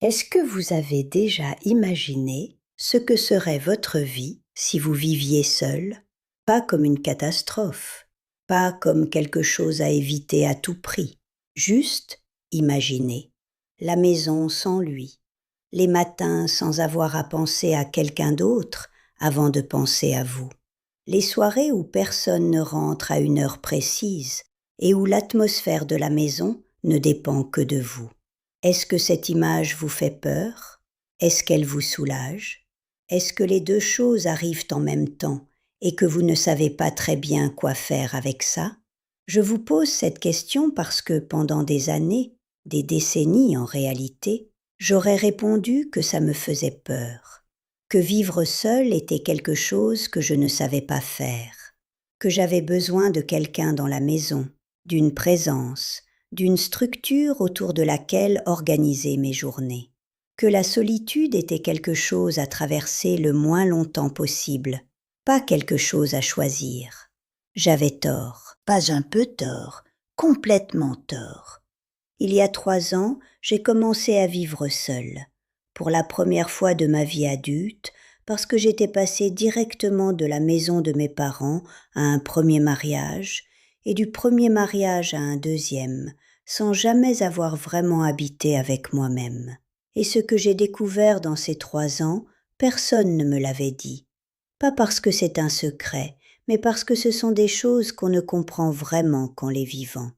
Est-ce que vous avez déjà imaginé ce que serait votre vie si vous viviez seul, pas comme une catastrophe, pas comme quelque chose à éviter à tout prix, juste imaginez la maison sans lui, les matins sans avoir à penser à quelqu'un d'autre avant de penser à vous, les soirées où personne ne rentre à une heure précise et où l'atmosphère de la maison ne dépend que de vous. Est-ce que cette image vous fait peur? Est-ce qu'elle vous soulage? Est-ce que les deux choses arrivent en même temps et que vous ne savez pas très bien quoi faire avec ça? Je vous pose cette question parce que pendant des années, des décennies en réalité, j'aurais répondu que ça me faisait peur, que vivre seul était quelque chose que je ne savais pas faire, que j'avais besoin de quelqu'un dans la maison, d'une présence, d'une structure autour de laquelle organiser mes journées, que la solitude était quelque chose à traverser le moins longtemps possible, pas quelque chose à choisir. J'avais tort, pas un peu tort, complètement tort. Il y a 3 ans, j'ai commencé à vivre seule, pour la première fois de ma vie adulte, parce que j'étais passée directement de la maison de mes parents à un premier mariage, et du premier mariage à un deuxième, sans jamais avoir vraiment habité avec moi-même. Et ce que j'ai découvert dans ces 3 ans, personne ne me l'avait dit. Pas parce que c'est un secret, mais parce que ce sont des choses qu'on ne comprend vraiment qu'en les vivant.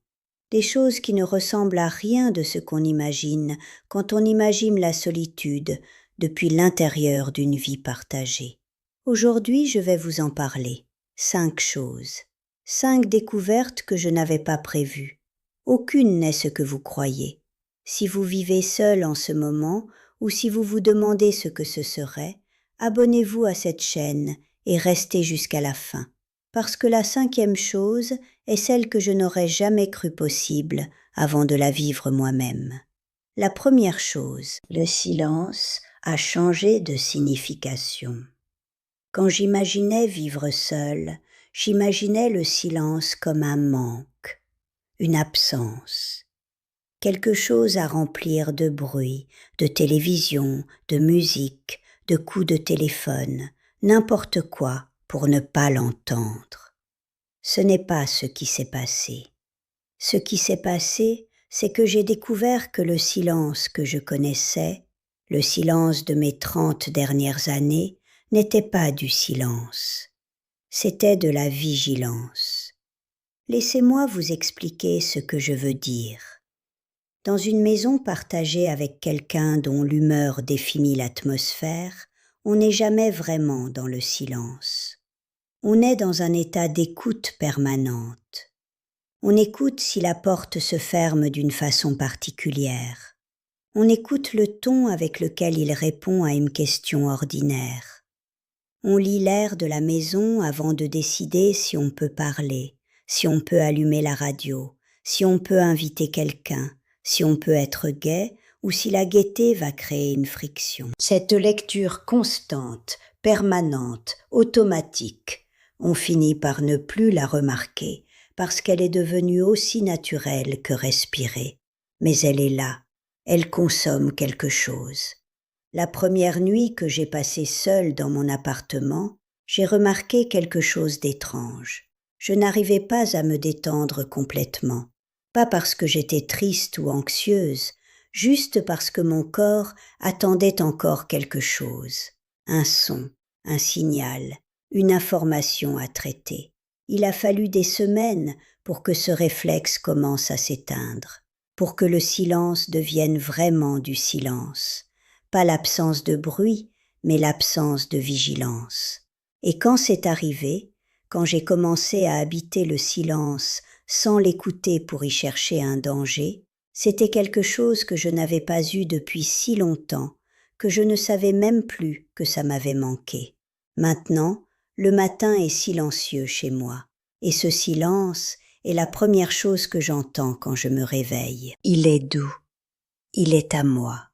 Des choses qui ne ressemblent à rien de ce qu'on imagine quand on imagine la solitude depuis l'intérieur d'une vie partagée. Aujourd'hui, je vais vous en parler. 5 choses. 5 découvertes que je n'avais pas prévues. Aucune n'est ce que vous croyez. Si vous vivez seul en ce moment, ou si vous vous demandez ce que ce serait, abonnez-vous à cette chaîne et restez jusqu'à la fin. Parce que la 5e chose est celle que je n'aurais jamais cru possible avant de la vivre moi-même. La première chose, le silence a changé de signification. Quand j'imaginais vivre seul, j'imaginais le silence comme un manque, une absence, quelque chose à remplir de bruit, de télévision, de musique, de coups de téléphone, n'importe quoi pour ne pas l'entendre. Ce n'est pas ce qui s'est passé. Ce qui s'est passé, c'est que j'ai découvert que le silence que je connaissais, le silence de mes 30 dernières années, n'était pas du silence. C'était de la vigilance. Laissez-moi vous expliquer ce que je veux dire. Dans une maison partagée avec quelqu'un dont l'humeur définit l'atmosphère, on n'est jamais vraiment dans le silence. On est dans un état d'écoute permanente. On écoute si la porte se ferme d'une façon particulière. On écoute le ton avec lequel il répond à une question ordinaire. On lit l'air de la maison avant de décider si on peut parler, si on peut allumer la radio, si on peut inviter quelqu'un, si on peut être gai ou si la gaieté va créer une friction. Cette lecture constante, permanente, automatique, on finit par ne plus la remarquer parce qu'elle est devenue aussi naturelle que respirer. Mais elle est là, elle consomme quelque chose. La première nuit que j'ai passée seule dans mon appartement, j'ai remarqué quelque chose d'étrange. Je n'arrivais pas à me détendre complètement, pas parce que j'étais triste ou anxieuse, juste parce que mon corps attendait encore quelque chose, un son, un signal, une information à traiter. Il a fallu des semaines pour que ce réflexe commence à s'éteindre, pour que le silence devienne vraiment du silence. Pas l'absence de bruit, mais l'absence de vigilance. Et quand c'est arrivé, quand j'ai commencé à habiter le silence sans l'écouter pour y chercher un danger, c'était quelque chose que je n'avais pas eu depuis si longtemps que je ne savais même plus que ça m'avait manqué. Maintenant, le matin est silencieux chez moi, et ce silence est la première chose que j'entends quand je me réveille. Il est doux, il est à moi.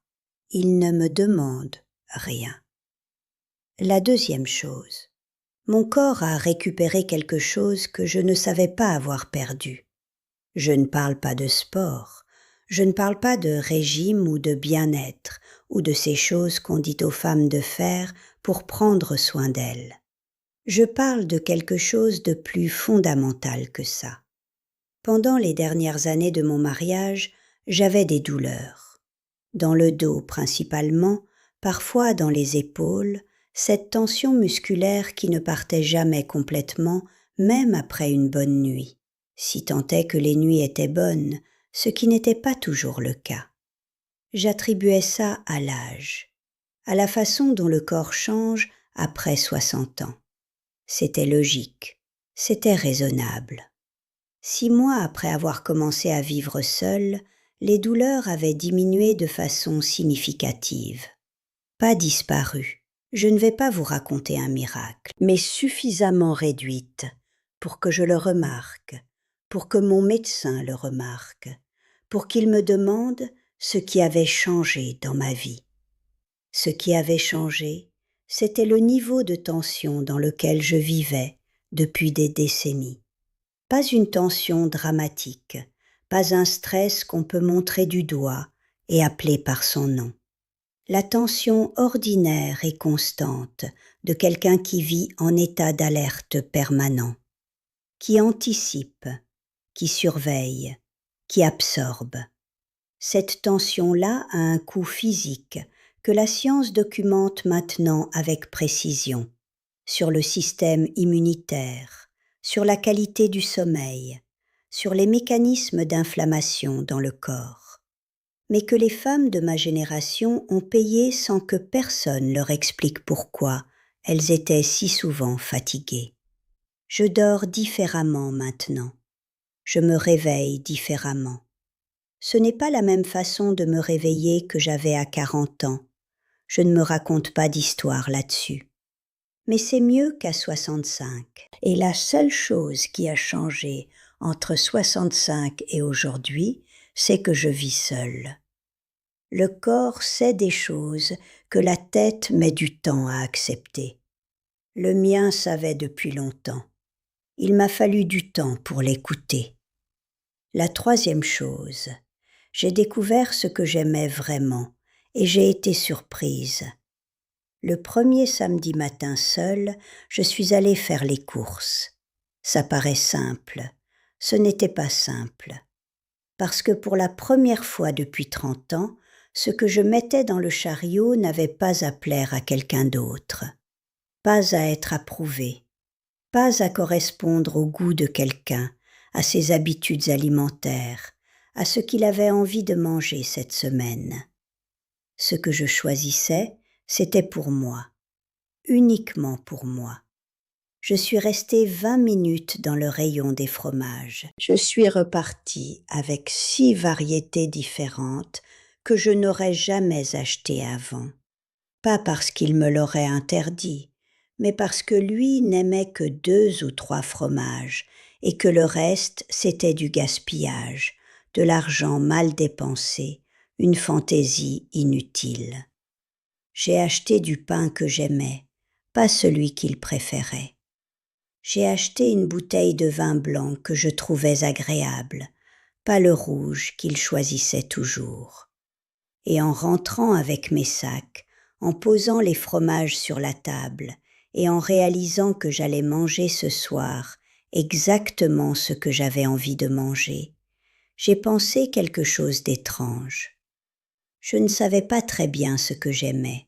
Il ne me demande rien. La 2e chose, mon corps a récupéré quelque chose que je ne savais pas avoir perdu. Je ne parle pas de sport, je ne parle pas de régime ou de bien-être, ou de ces choses qu'on dit aux femmes de faire pour prendre soin d'elles. Je parle de quelque chose de plus fondamental que ça. Pendant les dernières années de mon mariage, j'avais des douleurs. Dans le dos principalement, parfois dans les épaules, cette tension musculaire qui ne partait jamais complètement, même après une bonne nuit, si tant est que les nuits étaient bonnes, ce qui n'était pas toujours le cas. J'attribuais ça à l'âge, à la façon dont le corps change après 60 ans. C'était logique, c'était raisonnable. 6 mois après avoir commencé à vivre seule, les douleurs avaient diminué de façon significative. Pas disparu. Je ne vais pas vous raconter un miracle, mais suffisamment réduite pour que je le remarque, pour que mon médecin le remarque, pour qu'il me demande ce qui avait changé dans ma vie. Ce qui avait changé, c'était le niveau de tension dans lequel je vivais depuis des décennies. Pas une tension dramatique, pas un stress qu'on peut montrer du doigt et appeler par son nom. La tension ordinaire et constante de quelqu'un qui vit en état d'alerte permanent, qui anticipe, qui surveille, qui absorbe. Cette tension-là a un coût physique que la science documente maintenant avec précision, sur le système immunitaire, sur la qualité du sommeil, sur les mécanismes d'inflammation dans le corps, mais que les femmes de ma génération ont payé sans que personne leur explique pourquoi elles étaient si souvent fatiguées. Je dors différemment maintenant. Je me réveille différemment. Ce n'est pas la même façon de me réveiller que j'avais à 40 ans. Je ne me raconte pas d'histoire là-dessus. Mais c'est mieux qu'à 65. Et la seule chose qui a changé entre 65 et aujourd'hui, c'est que je vis seule. Le corps sait des choses que la tête met du temps à accepter. Le mien savait depuis longtemps. Il m'a fallu du temps pour l'écouter. La troisième chose, j'ai découvert ce que j'aimais vraiment et j'ai été surprise. Le premier samedi matin seul, je suis allée faire les courses. Ça paraît simple. Ce n'était pas simple. Parce que pour la première fois depuis 30 ans, ce que je mettais dans le chariot n'avait pas à plaire à quelqu'un d'autre, pas à être approuvé, pas à correspondre au goût de quelqu'un, à ses habitudes alimentaires, à ce qu'il avait envie de manger cette semaine. Ce que je choisissais, c'était pour moi, uniquement pour moi. Je suis restée 20 minutes dans le rayon des fromages. Je suis repartie avec 6 variétés différentes que je n'aurais jamais achetées avant. Pas parce qu'il me l'aurait interdit, mais parce que lui n'aimait que 2 ou 3 fromages et que le reste c'était du gaspillage, de l'argent mal dépensé, une fantaisie inutile. J'ai acheté du pain que j'aimais, pas celui qu'il préférait. J'ai acheté une bouteille de vin blanc que je trouvais agréable, pas le rouge qu'il choisissait toujours. Et en rentrant avec mes sacs, en posant les fromages sur la table et en réalisant que j'allais manger ce soir exactement ce que j'avais envie de manger, j'ai pensé quelque chose d'étrange. Je ne savais pas très bien ce que j'aimais.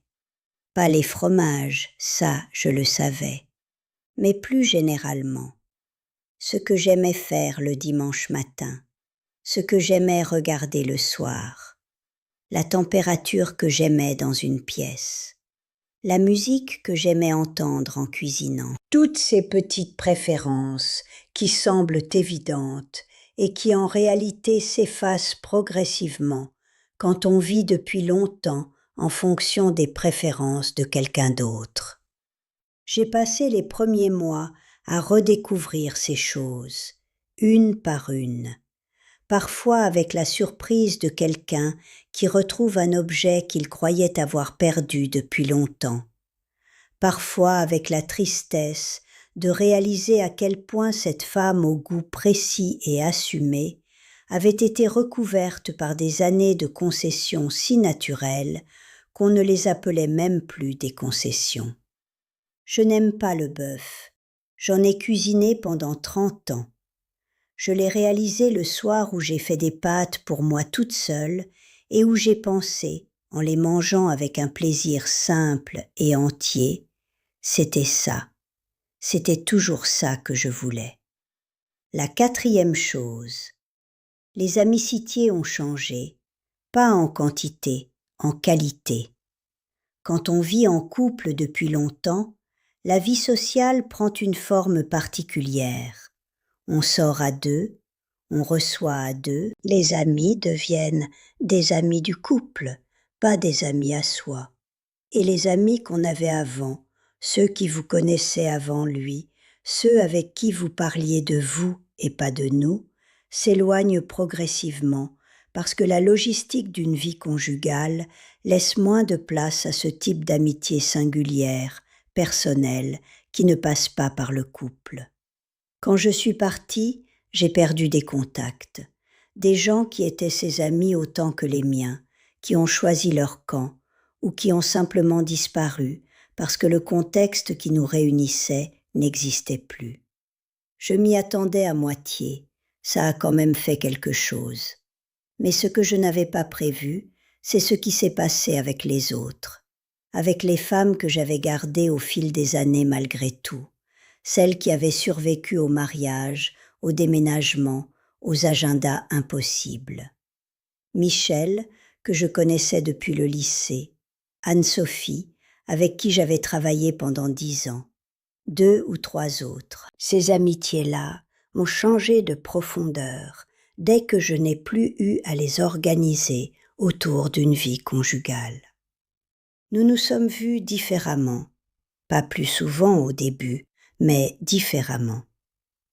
Pas les fromages, ça je le savais. Mais plus généralement, ce que j'aimais faire le dimanche matin, ce que j'aimais regarder le soir, la température que j'aimais dans une pièce, la musique que j'aimais entendre en cuisinant. Toutes ces petites préférences qui semblent évidentes et qui en réalité s'effacent progressivement quand on vit depuis longtemps en fonction des préférences de quelqu'un d'autre. J'ai passé les premiers mois à redécouvrir ces choses, une par une, parfois avec la surprise de quelqu'un qui retrouve un objet qu'il croyait avoir perdu depuis longtemps, parfois avec la tristesse de réaliser à quel point cette femme au goût précis et assumé avait été recouverte par des années de concessions si naturelles qu'on ne les appelait même plus des concessions. Je n'aime pas le bœuf. J'en ai cuisiné pendant 30 ans. Je l'ai réalisé le soir où j'ai fait des pâtes pour moi toute seule et où j'ai pensé, en les mangeant avec un plaisir simple et entier, c'était ça. C'était toujours ça que je voulais. La 4e chose. Les amicités ont changé, pas en quantité, en qualité. Quand on vit en couple depuis longtemps, la vie sociale prend une forme particulière. On sort à deux, on reçoit à deux, les amis deviennent des amis du couple, pas des amis à soi. Et les amis qu'on avait avant, ceux qui vous connaissaient avant lui, ceux avec qui vous parliez de vous et pas de nous, s'éloignent progressivement parce que la logistique d'une vie conjugale laisse moins de place à ce type d'amitié singulière, personnelle, qui ne passe pas par le couple. Quand je suis partie, j'ai perdu des contacts, des gens qui étaient ses amis autant que les miens, qui ont choisi leur camp ou qui ont simplement disparu parce que le contexte qui nous réunissait n'existait plus. Je m'y attendais à moitié, ça a quand même fait quelque chose. Mais ce que je n'avais pas prévu, c'est ce qui s'est passé avec les autres, avec les femmes que j'avais gardées au fil des années malgré tout, celles qui avaient survécu au mariage, au déménagement, aux agendas impossibles. Michel, que je connaissais depuis le lycée, Anne-Sophie, avec qui j'avais travaillé pendant 10 ans, 2 ou 3 autres. Ces amitiés-là m'ont changé de profondeur dès que je n'ai plus eu à les organiser autour d'une vie conjugale. Nous nous sommes vus différemment, pas plus souvent au début, mais différemment.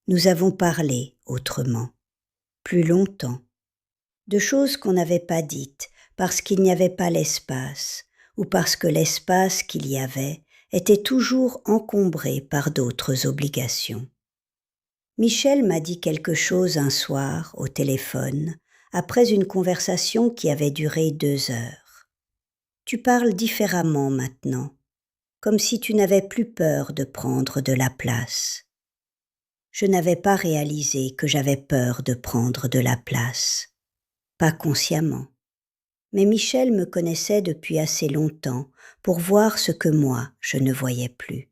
Nous avons parlé autrement, plus longtemps, de choses qu'on n'avait pas dites parce qu'il n'y avait pas l'espace, ou parce que l'espace qu'il y avait était toujours encombré par d'autres obligations. Michel m'a dit quelque chose un soir au téléphone, après une conversation qui avait duré 2 heures. Tu parles différemment maintenant, comme si tu n'avais plus peur de prendre de la place. Je n'avais pas réalisé que j'avais peur de prendre de la place, pas consciemment. Mais Michel me connaissait depuis assez longtemps pour voir ce que moi, je ne voyais plus.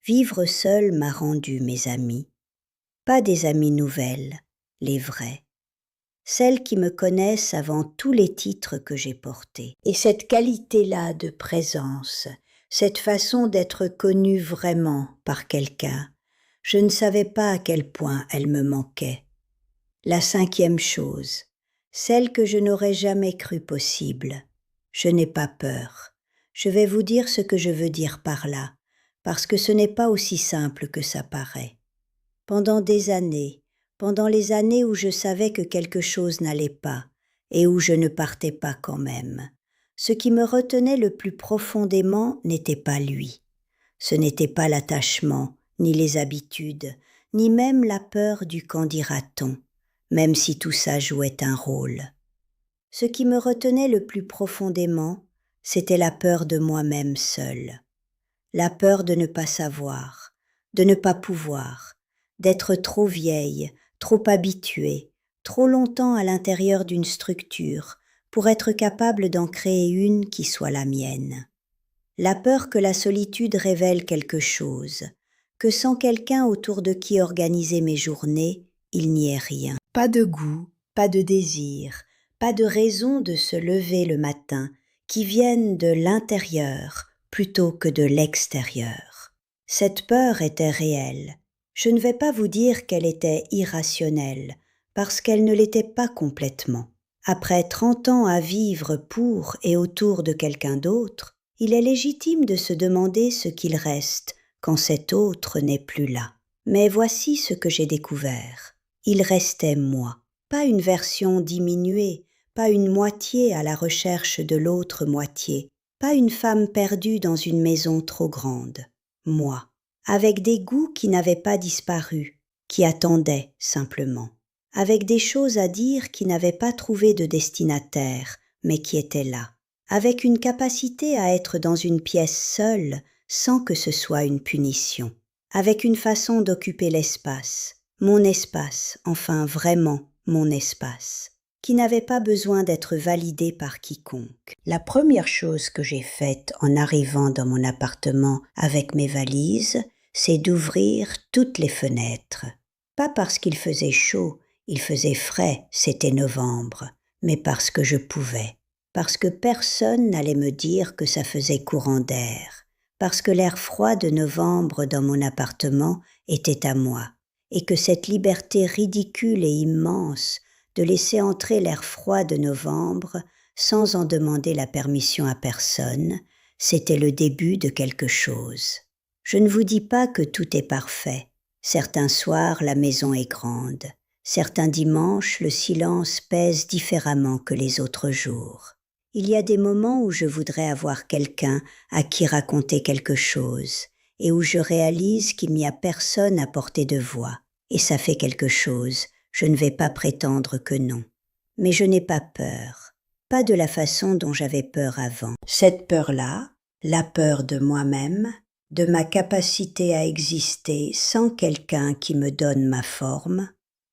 Vivre seul m'a rendu mes amis, pas des amies nouvelles, les vraies, celles qui me connaissent avant tous les titres que j'ai portés. Et cette qualité-là de présence, cette façon d'être connue vraiment par quelqu'un, je ne savais pas à quel point elle me manquait. La 5e chose, celle que je n'aurais jamais cru possible. Je n'ai pas peur. Je vais vous dire ce que je veux dire par là, parce que ce n'est pas aussi simple que ça paraît. Pendant des années, pendant les années où je savais que quelque chose n'allait pas, et où je ne partais pas quand même, ce qui me retenait le plus profondément n'était pas lui. Ce n'était pas l'attachement, ni les habitudes, ni même la peur du qu'en dira-t-on, même si tout ça jouait un rôle. Ce qui me retenait le plus profondément, c'était la peur de moi-même seule, la peur de ne pas savoir, de ne pas pouvoir, d'être trop vieille, trop habituée, trop longtemps à l'intérieur d'une structure pour être capable d'en créer une qui soit la mienne. La peur que la solitude révèle quelque chose, que sans quelqu'un autour de qui organiser mes journées, il n'y ait rien. Pas de goût, pas de désir, pas de raison de se lever le matin qui viennent de l'intérieur plutôt que de l'extérieur. Cette peur était réelle. Je ne vais pas vous dire qu'elle était irrationnelle, parce qu'elle ne l'était pas complètement. Après 30 ans à vivre pour et autour de quelqu'un d'autre, il est légitime de se demander ce qu'il reste quand cet autre n'est plus là. Mais voici ce que j'ai découvert. Il restait moi, pas une version diminuée, pas une moitié à la recherche de l'autre moitié, pas une femme perdue dans une maison trop grande. Moi, avec des goûts qui n'avaient pas disparu, qui attendaient simplement, avec des choses à dire qui n'avaient pas trouvé de destinataire, mais qui étaient là, avec une capacité à être dans une pièce seule sans que ce soit une punition, avec une façon d'occuper l'espace, mon espace, enfin vraiment mon espace, qui n'avait pas besoin d'être validé par quiconque. La première chose que j'ai faite en arrivant dans mon appartement avec mes valises, c'est d'ouvrir toutes les fenêtres. Pas parce qu'il faisait chaud, il faisait frais, c'était novembre, mais parce que je pouvais. Parce que personne n'allait me dire que ça faisait courant d'air, parce que l'air froid de novembre dans mon appartement était à moi, et que cette liberté ridicule et immense de laisser entrer l'air froid de novembre sans en demander la permission à personne, c'était le début de quelque chose. Je ne vous dis pas que tout est parfait. Certains soirs, la maison est grande. Certains dimanches, le silence pèse différemment que les autres jours. Il y a des moments où je voudrais avoir quelqu'un à qui raconter quelque chose et où je réalise qu'il n'y a personne à portée de voix. Et ça fait quelque chose, je ne vais pas prétendre que non. Mais je n'ai pas peur, pas de la façon dont j'avais peur avant. Cette peur-là, la peur de moi-même, de ma capacité à exister sans quelqu'un qui me donne ma forme,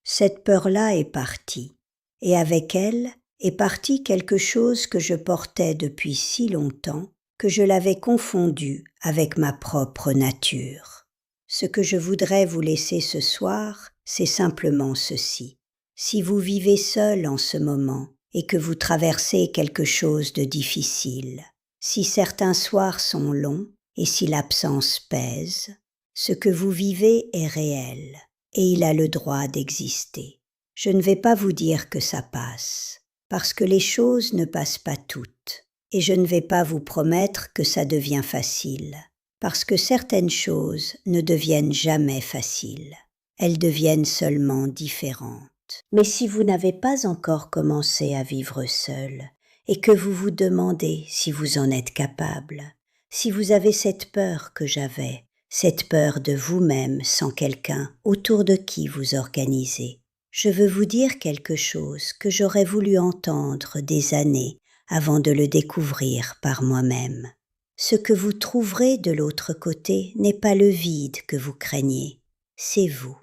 cette peur-là est partie. Et avec elle est parti quelque chose que je portais depuis si longtemps que je l'avais confondu avec ma propre nature. Ce que je voudrais vous laisser ce soir, c'est simplement ceci. Si vous vivez seul en ce moment et que vous traversez quelque chose de difficile, si certains soirs sont longs et si l'absence pèse, ce que vous vivez est réel et il a le droit d'exister. Je ne vais pas vous dire que ça passe, parce que les choses ne passent pas toutes, et je ne vais pas vous promettre que ça devient facile, parce que certaines choses ne deviennent jamais faciles, elles deviennent seulement différentes. Mais si vous n'avez pas encore commencé à vivre seul, et que vous vous demandez si vous en êtes capable, si vous avez cette peur que j'avais, cette peur de vous-même sans quelqu'un autour de qui vous organisez, je veux vous dire quelque chose que j'aurais voulu entendre des années avant de le découvrir par moi-même. Ce que vous trouverez de l'autre côté n'est pas le vide que vous craignez, c'est vous.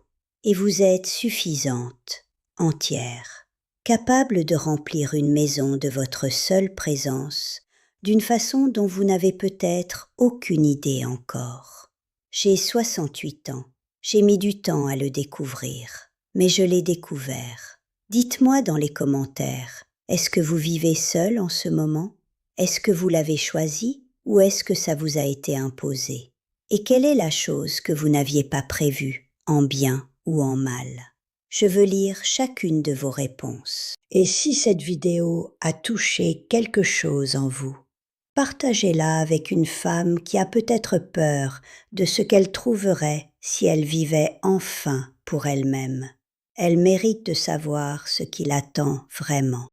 Et vous êtes suffisante, entière, capable de remplir une maison de votre seule présence, d'une façon dont vous n'avez peut-être aucune idée encore. J'ai 68 ans, j'ai mis du temps à le découvrir. Mais je l'ai découvert. Dites-moi dans les commentaires, est-ce que vous vivez seul en ce moment? Est-ce que vous l'avez choisi ou est-ce que ça vous a été imposé? Et quelle est la chose que vous n'aviez pas prévue, en bien ou en mal? Je veux lire chacune de vos réponses. Et si cette vidéo a touché quelque chose en vous, partagez-la avec une femme qui a peut-être peur de ce qu'elle trouverait si elle vivait enfin pour elle-même. Elle mérite de savoir ce qui l'attend vraiment.